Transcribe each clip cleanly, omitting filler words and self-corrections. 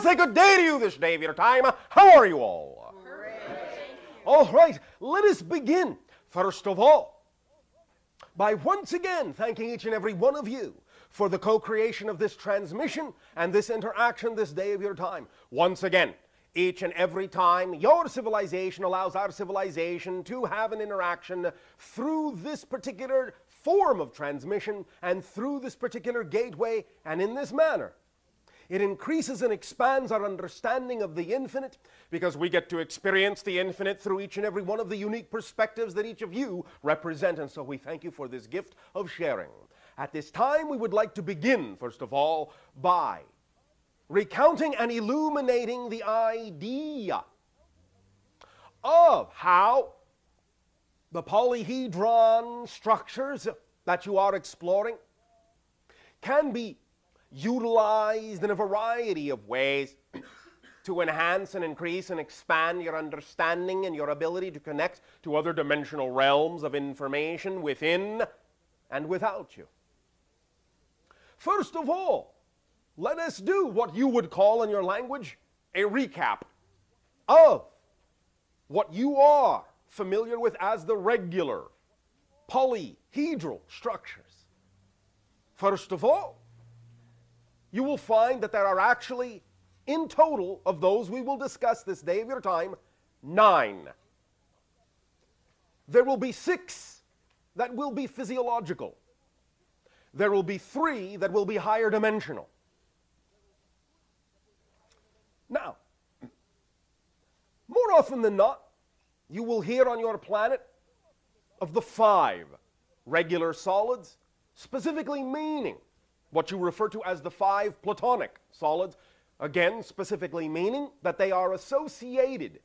to say good day to you this day of your time. How are you all? Great. All right, let us begin, first of all, by once again thanking each and every one of you for the co-creation of this transmission and this interaction this day of your time. Once again, each and every time your civilization allows our civilization to have an interaction through this particular form of transmission and through this particular gateway and in this manner, it increases and expands our understanding of the infinite, because we get to experience the infinite through each and every one of the unique perspectives that each of you represent. And so we thank you for this gift of sharing. At this time, we would like to begin, first of all, by recounting and illuminating the idea of how the polyhedron structures that you are exploring can be utilized in a variety of ways to enhance and increase and expand your understanding and your ability to connect to other dimensional realms of information within and without you. First of all, let us do what you would call in your language a recap of what you are familiar with as the regular polyhedral structures. First of all, you will find that there are actually, in total, of those we will discuss this day of your time, 9. There will be 6 that will be physiological. There will be 3 that will be higher dimensional. Now, more often than not, you will hear on your planet of the 5 regular solids, specifically meaning what you refer to as the 5 platonic solids, again, specifically meaning that they are associated,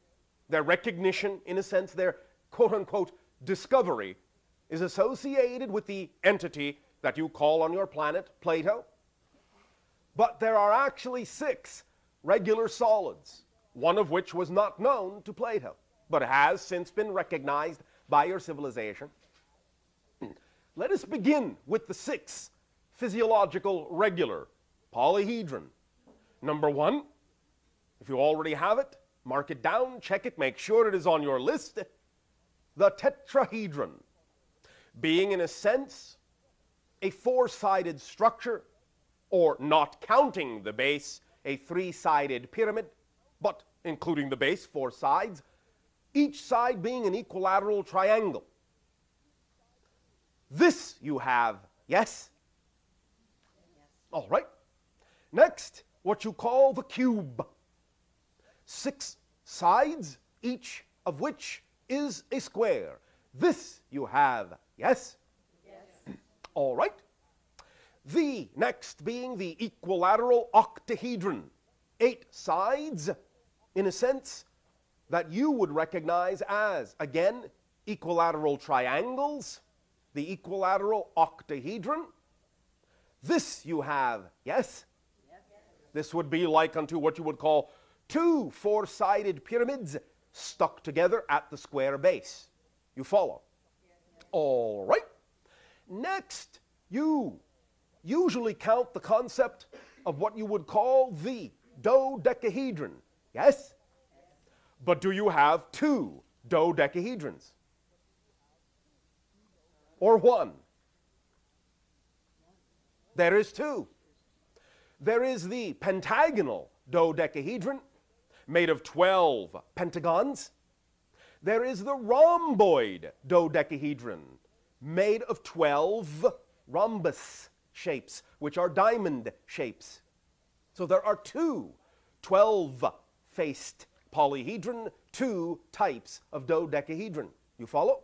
their recognition, in a sense, their quote-unquote discovery, is associated with the entity that you call on your planet Plato. But there are actually 6 regular solids, one of which was not known to Plato, but has since been recognized by your civilization. Let us begin with the 6 physiological regular polyhedron. Number 1, if you already have it, mark it down, check it, make sure it is on your list. The tetrahedron, being in a sense a 4-sided structure, or not counting the base, a 3-sided pyramid, but including the base, 4 sides, each side being an equilateral triangle. This you have, yes? All right. Next, what you call the cube. 6 sides, each of which is a square. This you have, yes? Yes. All right. The next being the equilateral octahedron. 8 sides, in a sense, that you would recognize as, again, equilateral triangles. The equilateral octahedron. This you have, yes? Yes? This would be like unto what you would call 2 4-sided pyramids stuck together at the square base. You follow? Yes. All right. Next, you usually count the concept of what you would call the dodecahedron. Yes? But do you have 2 dodecahedrons? Or 1? There is 2. There is the pentagonal dodecahedron, made of 12 pentagons. There is the rhomboid dodecahedron, made of 12 rhombus shapes, which are diamond shapes. So there are 2 12-faced polyhedron, 2 types of dodecahedron. You follow?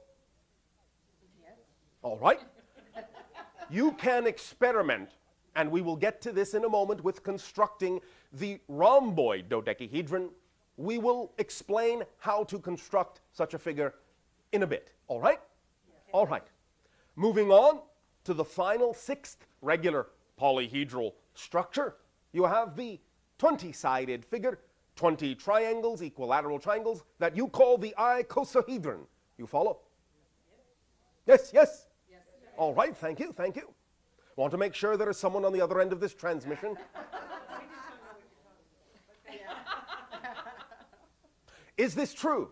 Yes. All right. You can experiment, and we will get to this in a moment, with constructing the rhomboid dodecahedron. We will explain how to construct such a figure in a bit. All right? Yes. All right. Moving on to the final 6th regular polyhedral structure, you have the 20-sided figure, 20 triangles, equilateral triangles, that you call the icosahedron. You follow? Yes, yes? Yes. All right, thank you, thank you. Want to make sure there is someone on the other end of this transmission. Is this true?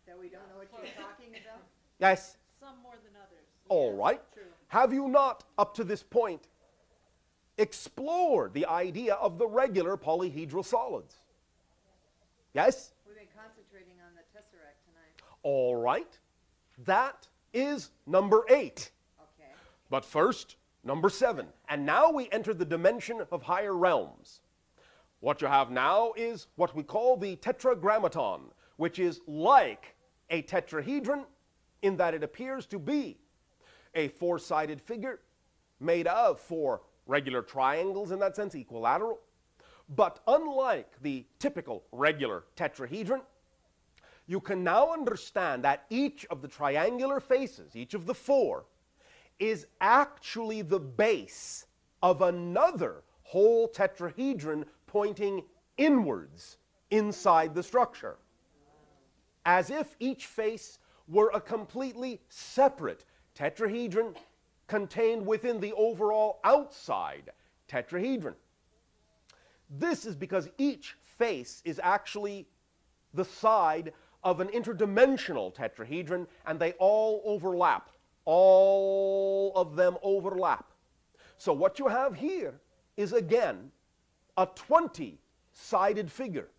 That we don't know what you're talking about? Yes? Some more than others. All right. True. Have you not, up to this point, explored the idea of the regular polyhedral solids? Yes? We've been concentrating on the Tesseract tonight. All right. That is number 8. Okay. But first, number 7. And now we enter the dimension of higher realms. What you have now is what we call the tetragrammaton, which is like a tetrahedron in that it appears to be a 4-sided figure made of 4 regular triangles, in that sense, equilateral. But unlike the typical regular tetrahedron, you can now understand that each of the triangular faces, each of the 4, is actually the base of another whole tetrahedron pointing inwards inside the structure, as if each face were a completely separate tetrahedron contained within the overall outside tetrahedron. This is because each face is actually the side of an interdimensional tetrahedron, and they all overlap. All of them overlap. So what you have here is, again, a 20-sided figure,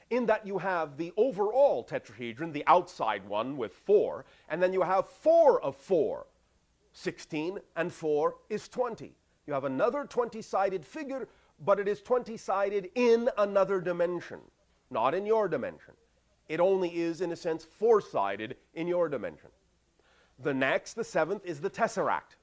in that you have the overall tetrahedron, the outside one with 4, and then you have 4 of 4. 16 and 4 is 20. You have another 20-sided figure, but it is 20-sided in another dimension, not in your dimension. It only is, in a sense, 4-sided in your dimension. The next, the 7th, is the Tesseract.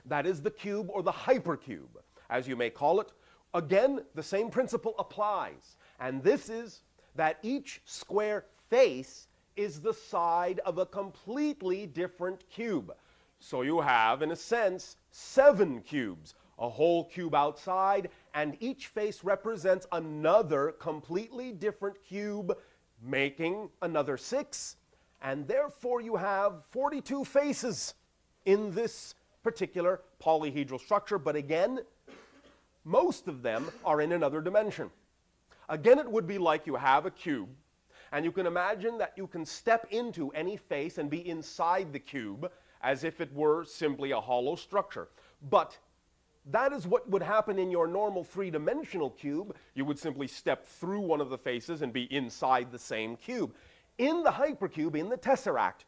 That is the cube or the hypercube, as you may call it. Again, the same principle applies. And this is that each square face is the side of a completely different cube. So you have, in a sense, 7 cubes, a whole cube outside, and each face represents another completely different cube, making another 6, and therefore you have 42 faces in this particular polyhedral structure. But again, most of them are in another dimension. Again, it would be like you have a cube, and you can imagine that you can step into any face and be inside the cube as if it were simply a hollow structure. But that is what would happen in your normal 3-dimensional cube. You would simply step through one of the faces and be inside the same cube. In the hypercube, in the Tesseract,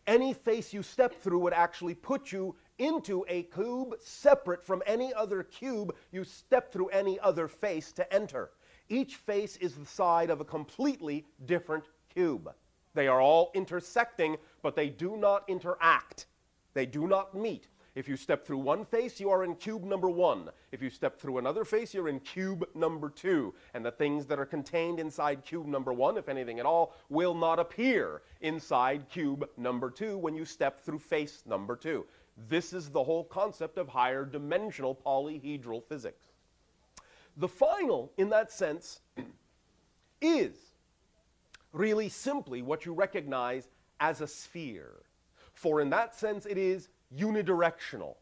any face you step through would actually put you into a cube separate from any other cube you step through any other face to enter. Each face is the side of a completely different cube. They are all intersecting, but they do not interact. They do not meet. If you step through one face, you are in cube number 1. If you step through another face, you're in cube number 2. And the things that are contained inside cube number 1, if anything at all, will not appear inside cube number 2 when you step through face number 2. This is the whole concept of higher dimensional polyhedral physics. The final, in that sense, is really simply what you recognize as a sphere. For in that sense, it is unidirectional.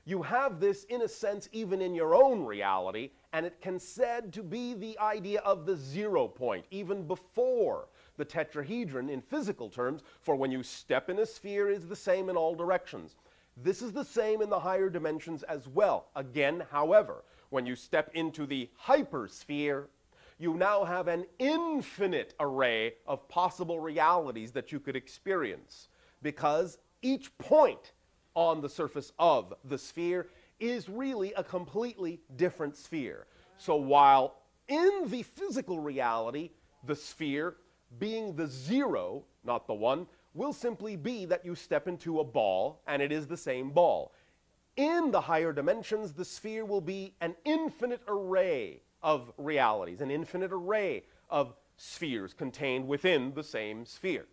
You have this, in a sense, even in your own reality, and it can said to be the idea of the 0 point, even before the tetrahedron in physical terms, for when you step in a sphere is the same in all directions. This is the same in the higher dimensions as well. Again, however, when you step into the hypersphere, you now have an infinite array of possible realities that you could experience, because each point on the surface of the sphere is really a completely different sphere. So while in the physical reality, the sphere being the 0, not the 1, will simply be that you step into a ball and it is the same ball. In the higher dimensions, the sphere will be an infinite array of realities, an infinite array of spheres contained within the same sphere.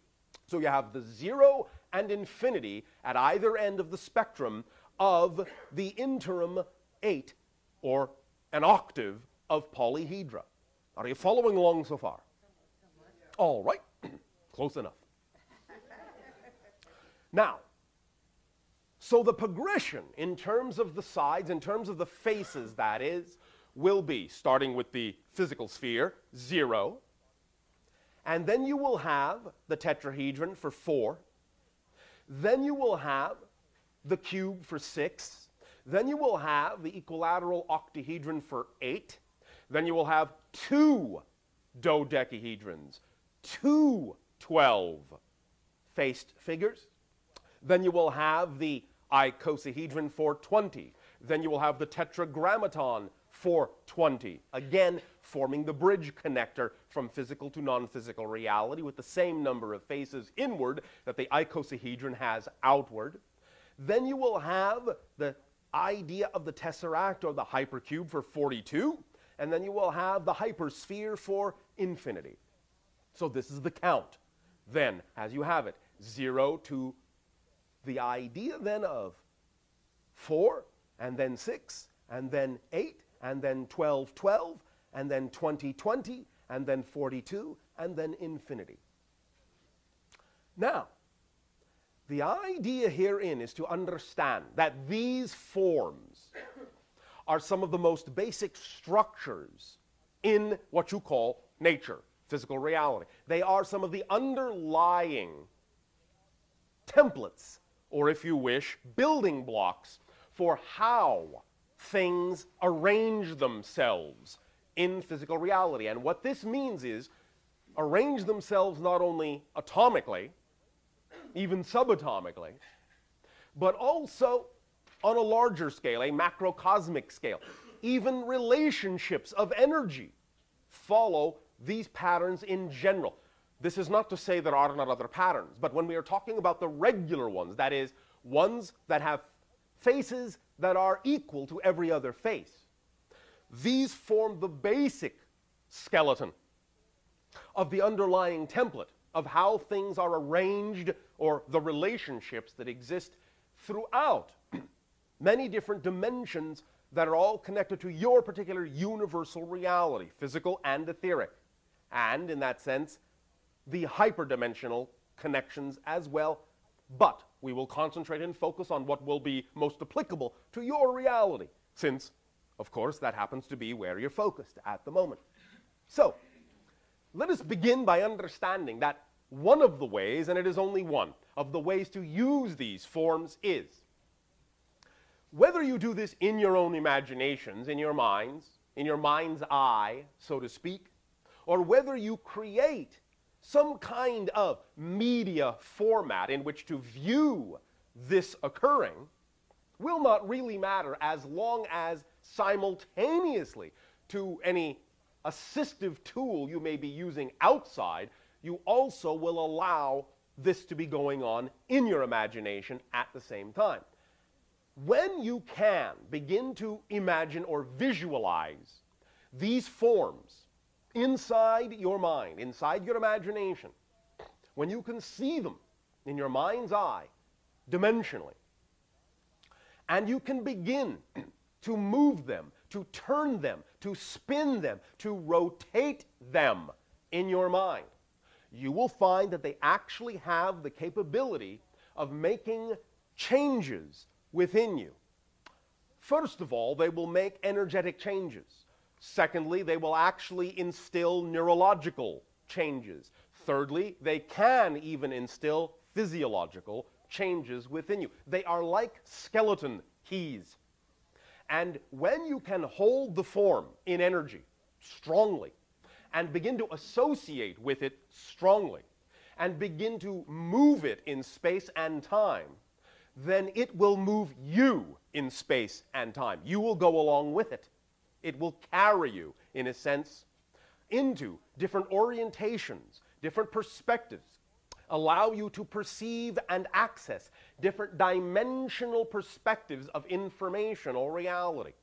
So you have the 0 and infinity at either end of the spectrum of the interim 8, or an octave of polyhedra. Are you following along so far? All right, close enough. Now, so the progression in terms of the sides, in terms of the faces, that is, will be starting with the physical sphere, 0, And then you will have the tetrahedron for 4. Then you will have the cube for 6. Then you will have the equilateral octahedron for 8. Then you will have 2 dodecahedrons, 2 12-faced figures. Then you will have the icosahedron for 20. Then you will have the tetragrammaton for 20, again forming the bridge connector from physical to non-physical reality with the same number of faces inward that the icosahedron has outward. Then you will have the idea of the tesseract or the hypercube for 42, and then you will have the hypersphere for infinity. So this is the count. Then, as you have it, 0 to the idea then of 4, and then 6, and then 8, and then 12, 12, and then 20, 20, and then 42, and then infinity. Now, the idea herein is to understand that these forms are some of the most basic structures in what you call nature, physical reality. They are some of the underlying templates, or if you wish, building blocks for how things arrange themselves in physical reality. And what this means is arrange themselves not only atomically, even subatomically, but also on a larger scale, a macrocosmic scale. Even relationships of energy follow these patterns in general. This is not to say there are not other patterns, but when we are talking about the regular ones, that is, ones that have faces that are equal to every other face, these form the basic skeleton of the underlying template of how things are arranged, or the relationships that exist throughout many different dimensions that are all connected to your particular universal reality, physical and etheric, and in that sense the hyperdimensional connections as well. But we will concentrate and focus on what will be most applicable to your reality, since, of course, that happens to be where you're focused at the moment. So, let us begin by understanding that one of the ways, and it is only one, of the ways to use these forms is, whether you do this in your own imaginations, in your mind's eye, so to speak, or whether you create some kind of media format in which to view this occurring, will not really matter as long as simultaneously to any assistive tool you may be using outside, you also will allow this to be going on in your imagination at the same time. When you can begin to imagine or visualize these forms inside your mind, inside your imagination, when you can see them in your mind's eye, dimensionally, and you can begin to move them, to turn them, to spin them, to rotate them in your mind, you will find that they actually have the capability of making changes within you. First of all, they will make energetic changes. Secondly, they will actually instill neurological changes. Thirdly, they can even instill physiological changes within you. They are like skeleton keys. And when you can hold the form in energy strongly, and begin to associate with it strongly, and begin to move it in space and time, then it will move you in space and time. You will go along with it. It will carry you, in a sense, into different orientations, different perspectives, allow you to perceive and access different dimensional perspectives of informational reality.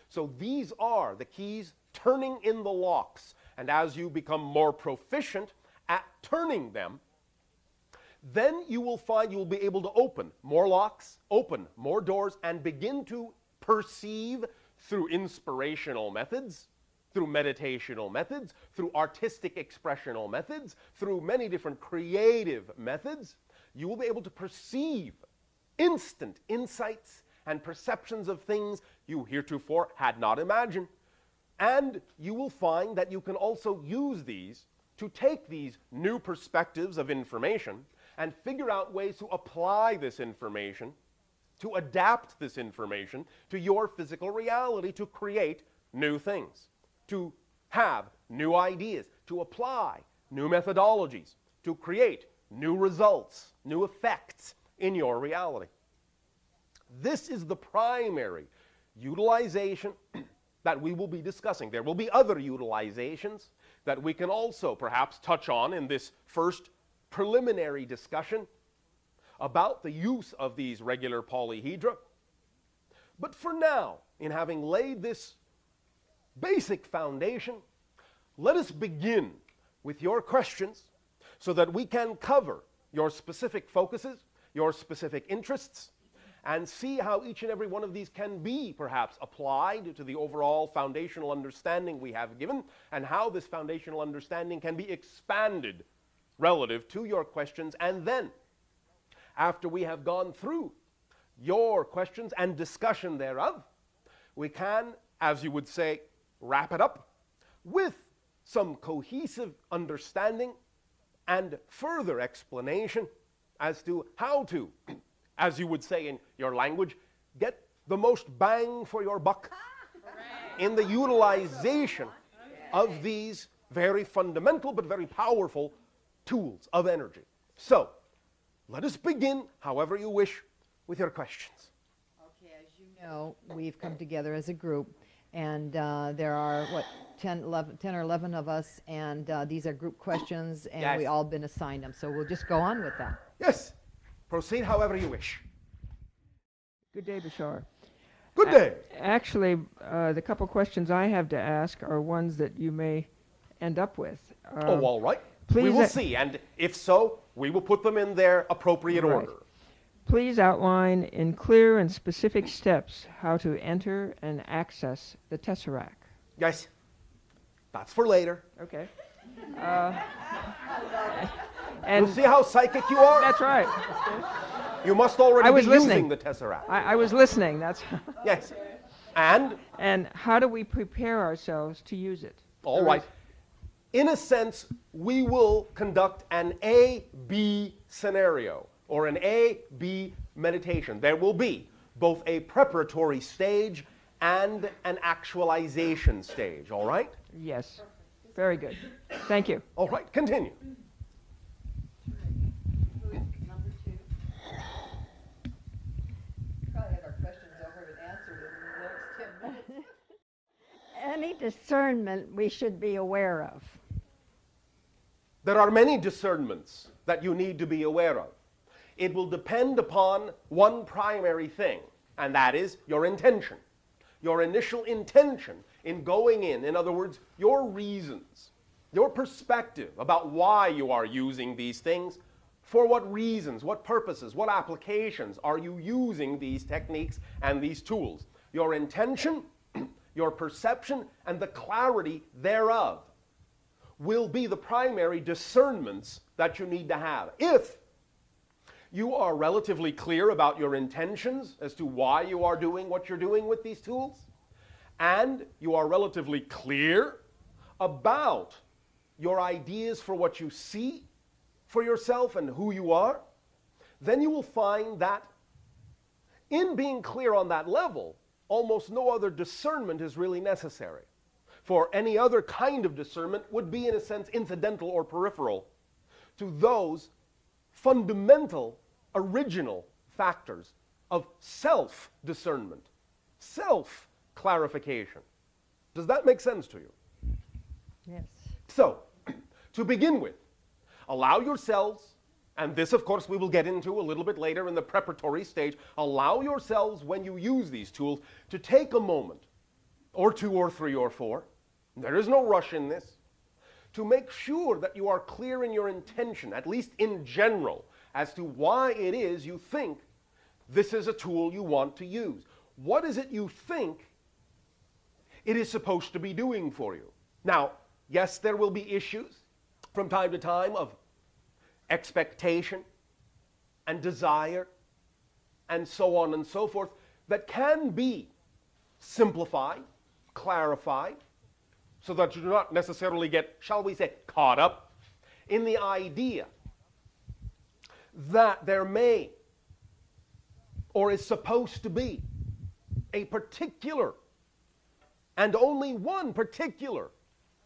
So these are the keys turning in the locks, and as you become more proficient at turning them, then you will find you will be able to open more locks, open more doors, and begin to perceive through inspirational methods, through meditational methods, through artistic expressional methods, through many different creative methods. You will be able to perceive instant insights and perceptions of things you heretofore had not imagined. And you will find that you can also use these to take these new perspectives of information and figure out ways to apply this information, to adapt this information to your physical reality, to create new things, to have new ideas, to apply new methodologies, to create new results, new effects in your reality. This is the primary utilization that we will be discussing. There will be other utilizations that we can also perhaps touch on in this first preliminary discussion about the use of these regular polyhedra. But for now, in having laid this basic foundation, let us begin with your questions so that we can cover your specific focuses, your specific interests, and see how each and every one of these can be perhaps applied to the overall foundational understanding we have given, and how this foundational understanding can be expanded relative to your questions. And then, after we have gone through your questions and discussion thereof, we can, as you would say, wrap it up with some cohesive understanding and further explanation as to how to, as you would say in your language, get the most bang for your buck in the utilization of these very fundamental but very powerful tools of energy. So, let us begin, however you wish, with your questions. Okay, as you know, we've come together as a group, and there are, 10 or 11 of us, and these are group questions, and Yes. we all been assigned them, so we'll just go on with that. Yes, proceed however you wish. Good day, Bashar. Good day. Actually, the couple questions I have to ask are ones that you may end up with. Oh, all right. please, We will see, and if so, we will put them in their appropriate Right. order. Please outline in clear and specific steps how to enter and access the Tesseract. Yes, that's for later. Okay. And see how psychic you are? That's right. You must already I was be listening. using the Tesseract. I was listening. That's Yes. And, And how do we prepare ourselves to use it? all right, in a sense, we will conduct an A-B scenario, or an A-B meditation. There will be both a preparatory stage and an actualization stage, all right? Yes. Very good. Thank you. All right, continue. Number 2. Probably have our questions over and answered in the next 10 minutes. Any discernment we should be aware of. There are many discernments that you need to be aware of. It will depend upon one primary thing, and that is your intention. Your initial intention in going in other words, your reasons, your perspective about why you are using these things, for what reasons, what purposes, what applications are you using these techniques and these tools. Your intention, your perception, and the clarity thereof will be the primary discernments that you need to have. If you are relatively clear about your intentions as to why you are doing what you're doing with these tools, and you are relatively clear about your ideas for what you see for yourself and who you are, then you will find that in being clear on that level, almost no other discernment is really necessary. For any other kind of discernment would be, in a sense, incidental or peripheral to those fundamental, original factors of self-discernment, self-clarification. Does that make sense to you? Yes. So, to begin with, allow yourselves, and this of course we will get into a little bit later in the preparatory stage, allow yourselves when you use these tools to take a moment, or 2 or 3 or 4, there is no rush in this, to make sure that you are clear in your intention, at least in general, as to why it is you think this is a tool you want to use. What is it you think it is supposed to be doing for you? Now, yes, there will be issues from time to time of expectation and desire and so on and so forth that can be simplified, clarified, so that you do not necessarily get, shall we say, caught up in the idea that there may or is supposed to be a particular and only one particular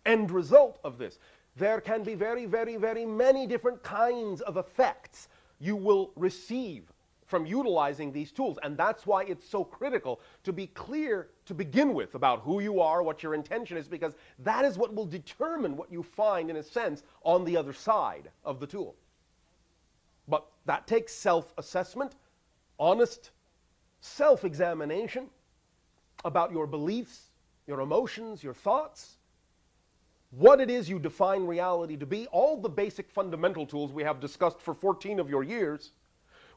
end result of this. There can be very, very, very many different kinds of effects you will receive from utilizing these tools. And that's why it's so critical to be clear to begin with about who you are, what your intention is, because that is what will determine what you find, in a sense, on the other side of the tool. But that takes self-assessment, honest self-examination about your beliefs, your emotions, your thoughts, what it is you define reality to be, all the basic fundamental tools we have discussed for 14 of your years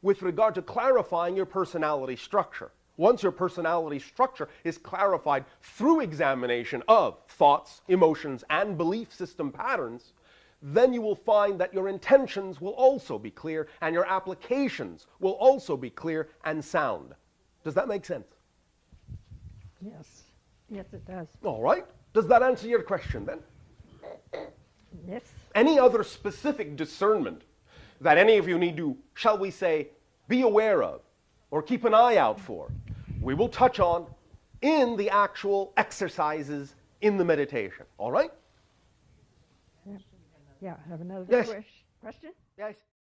with regard to clarifying your personality structure. Once your personality structure is clarified through examination of thoughts, emotions, and belief system patterns, then you will find that your intentions will also be clear and your applications will also be clear and sound. Does that make sense? Yes. Yes, it does. All right. Does that answer your question then? Yes. Any other specific discernment that any of you need to, shall we say, be aware of or keep an eye out for, we will touch on in the actual exercises in the meditation. All right? Yeah, I have another Yes. question. Yes.